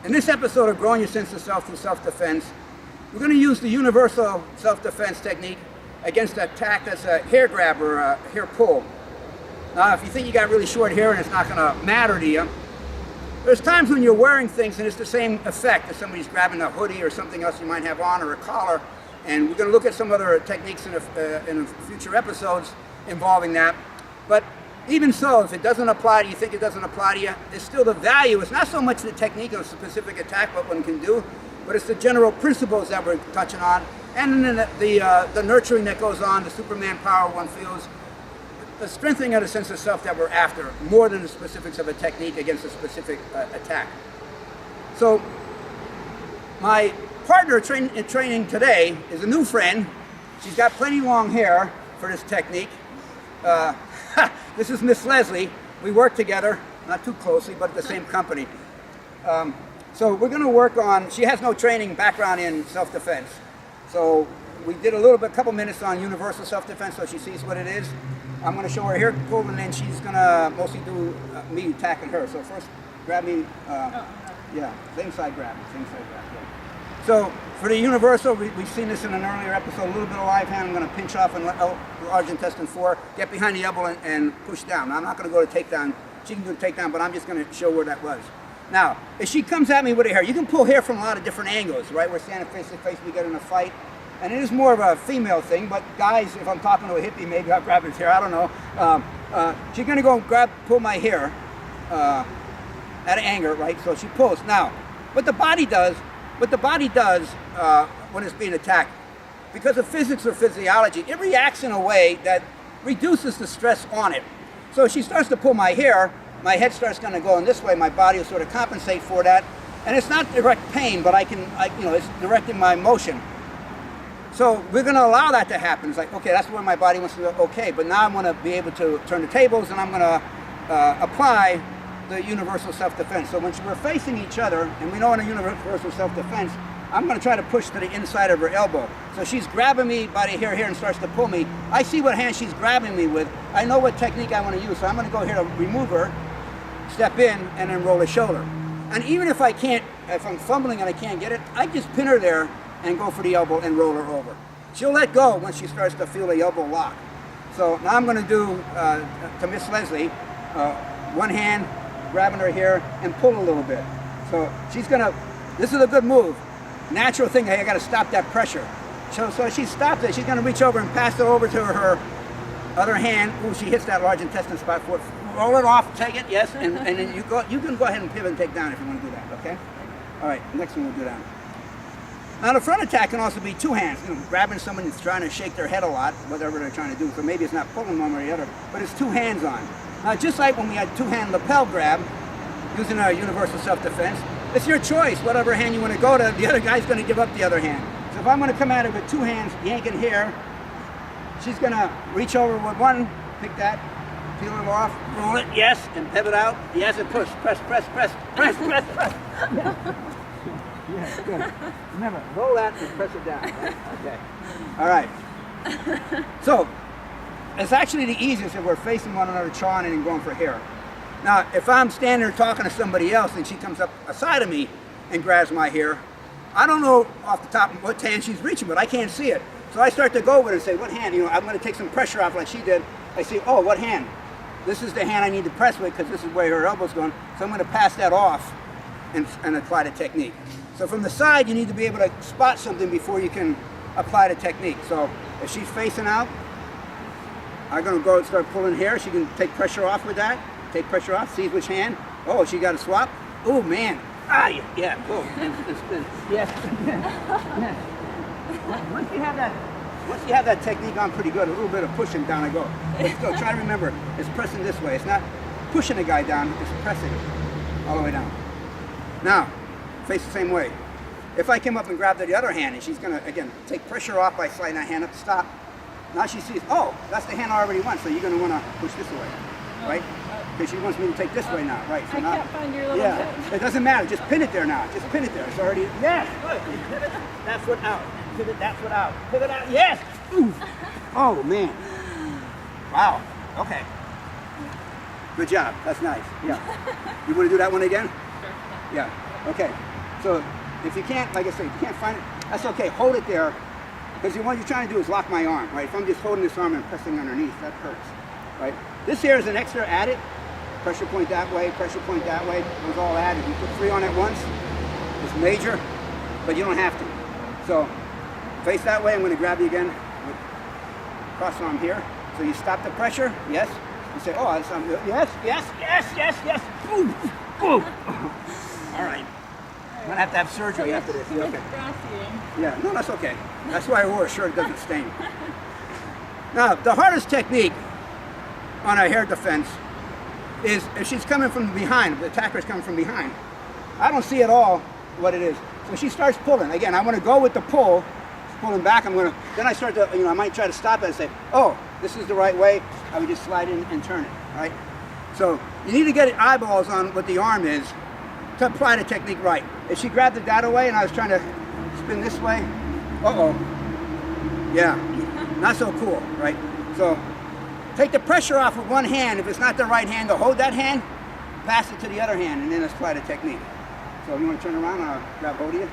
In this episode of Growing Your Sense of Self through Self-Defense, we're going to use the universal self-defense technique against an attack that's a hair grab or a hair pull. Now, if you think you got really short hair and it's not going to matter to you, there's times when you're wearing things and it's the same effect as somebody's grabbing a hoodie or something else you might have on, or a collar. And we're going to look at some other techniques in future episodes involving that. But even so, if it doesn't apply to you, think it doesn't apply to you, it's still the value. It's not so much the technique of a specific attack, what one can do, but it's the general principles that we're touching on, and then the nurturing that goes on, the Superman power one feels, the strengthening of the sense of self that we're after, more than the specifics of a technique against a specific attack. So, my partner in training today is a new friend. She's got plenty long hair for this technique. This is Miss Leslie. We work together, not too closely, but at the same company. So we're going to work on, she has no training background in self-defense. So we did a couple minutes on universal self-defense so she sees what it is. I'm going to show her hair pull, and then she's going to mostly do me attacking her. So first, grab me, yeah, same side grab, yeah. So for the universal, we've seen this in an earlier episode, a little bit of live hand. I'm going to pinch off and let large intestine 4, get behind the elbow and push down. Now, I'm not going to go to takedown. She can do the takedown, but I'm just going to show where that was. Now, if she comes at me with her hair, you can pull hair from a lot of different angles, right? We're standing face to face, we get in a fight. And it is more of a female thing, but guys, if I'm talking to a hippie, maybe I'll grab his hair, I don't know. She's going to go and pull my hair at an angle, right? So she pulls. Now, what the body does when it's being attacked, because of physics or physiology, it reacts in a way that reduces the stress on it. So if she starts to pull my hair, my head starts going to go in this way, my body will sort of compensate for that. And it's not direct pain, but it's directing my motion. So we're going to allow that to happen. It's like, okay, that's where my body wants to go, okay, but now I'm going to be able to turn the tables, and I'm going to apply the universal self-defense. So when we're facing each other, and we know in a universal self-defense, I'm going to try to push to the inside of her elbow. So she's grabbing me by the hair here and starts to pull me. I see what hand she's grabbing me with. I know what technique I want to use, so I'm going to go here to remove her, step in, and then roll the shoulder. And even if I'm fumbling and I can't get it, I just pin her there and go for the elbow and roll her over. She'll let go when she starts to feel the elbow lock. So now I'm going to do, to Miss Leslie, one hand, grabbing her here, and pull a little bit. So she's going to, this is a good move. Natural thing, I got to stop that pressure. So she stops it, she's going to reach over and pass it over to her other hand. Ooh, she hits that large intestine spot for it. Roll it off, take it, yes, and then you can go ahead and pivot and take down if you want to do that, okay? All right, next one we'll do that. Now the front attack can also be two hands, grabbing someone who's trying to shake their head a lot, whatever they're trying to do. So maybe it's not pulling one or the other, but it's two hands on. Now just like when we had two-hand lapel grab, using our universal self-defense, it's your choice, whatever hand you want to go to, the other guy's going to give up the other hand. So if I'm going to come at her with two hands, yanking here, she's going to reach over with one, pick that, peel it off, roll it, yes, and pivot out, yes, and push, press. Yeah, good. Remember, roll that and press it down. Right? Okay. All right. So, it's actually the easiest if we're facing one another, chawing and going for hair. Now, if I'm standing there talking to somebody else and she comes up aside of me and grabs my hair, I don't know off the top of what hand she's reaching, but I can't see it. So I start to go with her and say, what hand? I'm going to take some pressure off like she did. I say, oh, what hand? This is the hand I need to press with because this is where her elbow's going. So I'm going to pass that off and apply the technique. So from the side, you need to be able to spot something before you can apply the technique. So if she's facing out, I'm going to go and start pulling hair. She can take pressure off with that. Take pressure off, see which hand. Oh, she got a swap. Oh, man. Ah, yeah, cool. Yes. Once you have that technique on pretty good, a little bit of pushing down I go. But still, try to remember, it's pressing this way. It's not pushing the guy down, it's pressing all the way down. Now, face the same way. If I came up and grabbed the other hand, and she's going to, again, take pressure off by sliding that hand up, stop. Now she sees, oh, that's the hand I already want, so you're going to want to push this away, right? Because she wants me to take this way now, right? So I can't find your little pin. It doesn't matter, just pin it there now. Just pin it there. It's already, yes, good. Pivot, that foot out. Pivot, that foot out. Pivot out, yes! Ooh. Oh, man. Wow, okay. Good job, that's nice, yeah. You want to do that one again? Yeah, okay. So if you can't, like I say, if you can't find it, that's okay. Hold it there, because what you're trying to do is lock my arm, right? If I'm just holding this arm and pressing underneath, that hurts, right? This here is an extra added. Pressure point that way, pressure point that way. It was all added. You put 3 on at once. It's major, but you don't have to. So face that way. I'm going to grab you again with cross arm here. So you stop the pressure. Yes. You say, oh, that's yes, yes, yes, yes, yes. Boom, boom. All right. I'm going to have surgery after this. Yeah, okay. Yeah, no, that's okay. That's why I wore a shirt. It doesn't stain. Now, the hardest technique on a hair defense is if she's coming from behind, if the attacker is coming from behind. I don't see at all what it is. So she starts pulling. Again, I want to go with the pull. She's pulling back. Then I start to, I might try to stop it and say, oh, this is the right way. I would just slide in and turn it, right? So you need to get eyeballs on what the arm is to apply the technique right. If she grabbed it that way and I was trying to spin this way, uh-oh. Yeah, not so cool, right? So take the pressure off with one hand. If it's not the right hand, to hold that hand, pass it to the other hand, and then apply the technique. So if you want to turn around, I'll grab hold of you.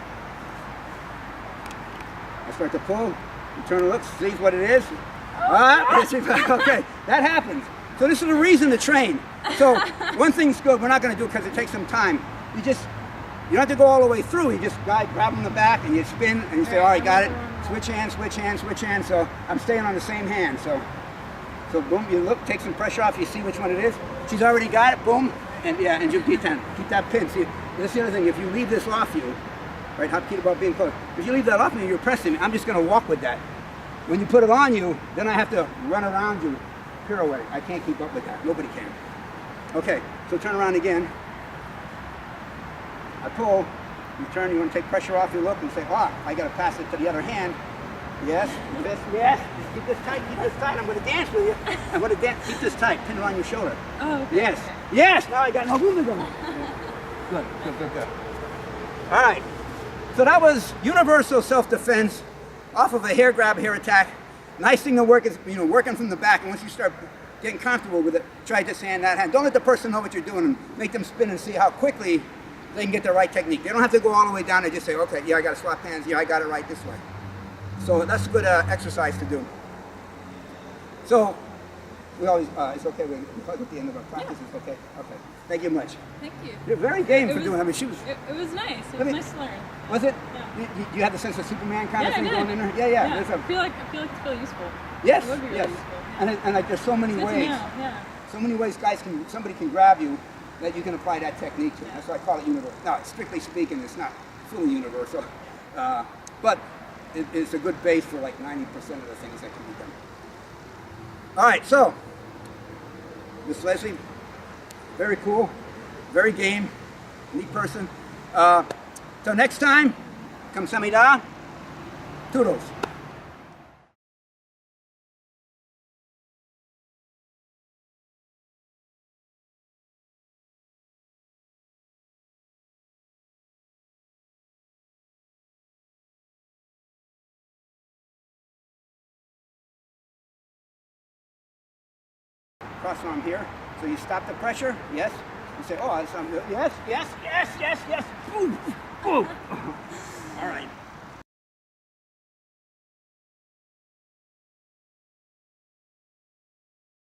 I start to pull, you turn and look, see what it is. Okay, that happens. So this is the reason to train. So one thing's good, we're not going to do it because it takes some time. You don't have to go all the way through. You just grab them in the back and you spin and you say, all right, got it. Switch hands, switch hands, switch hands. So I'm staying on the same hand. So boom, you look, take some pressure off, you see which one it is. She's already got it, boom, and yeah, and you keep that pin. See, that's the other thing, if you leave this off you, right, how to keep about being close. If you leave that off me, you're pressing me, I'm just gonna walk with that. When you put it on you, then I have to run around you, pirouette. I can't keep up with that, nobody can. Okay, so turn around again. I pull, you turn, you wanna take pressure off, you look and say, oh, I gotta pass it to the other hand. Yes, yes, yes. Keep this tight, keep this tight. I'm going to dance with you. I'm going to dance. Keep this tight. Pin it on your shoulder. Oh, okay. Yes, yes. Now I got no room to go. Good, good, good, good. All right. So that was universal self-defense off of a hair grab, hair attack. Nice thing to work is, working from the back. And once you start getting comfortable with it, try this hand, that hand. Don't let the person know what you're doing and make them spin and see how quickly they can get the right technique. They don't have to go all the way down and just say, okay, yeah, I got to swap hands. Yeah, I got it right this way. So that's a good exercise to do. So we always, it's okay, we plug at the end of our practice, yeah. It's okay? Okay. Thank you much. Thank you. You're very game for doing it. I mean, she was... It was nice. It was nice to learn. Was it? Yeah. You had the sense of Superman kind of thing I did. going in there? Yeah, yeah. I feel like it's really useful. Yes, it would be really yes. Useful. And like there's so many ways. So many ways somebody can grab you that you can apply that technique to. That's why I call it universal. Now, strictly speaking, it's not fully universal. But it's a good base for like 90% of the things that can be done. All right, so Miss Leslie, very cool, very game, neat person. Till next time, kamsahamnida, toodles. Cross arm here. So you stop the pressure. Yes. You say, oh, yes, yes, yes, yes, yes. Boom, boom. All right.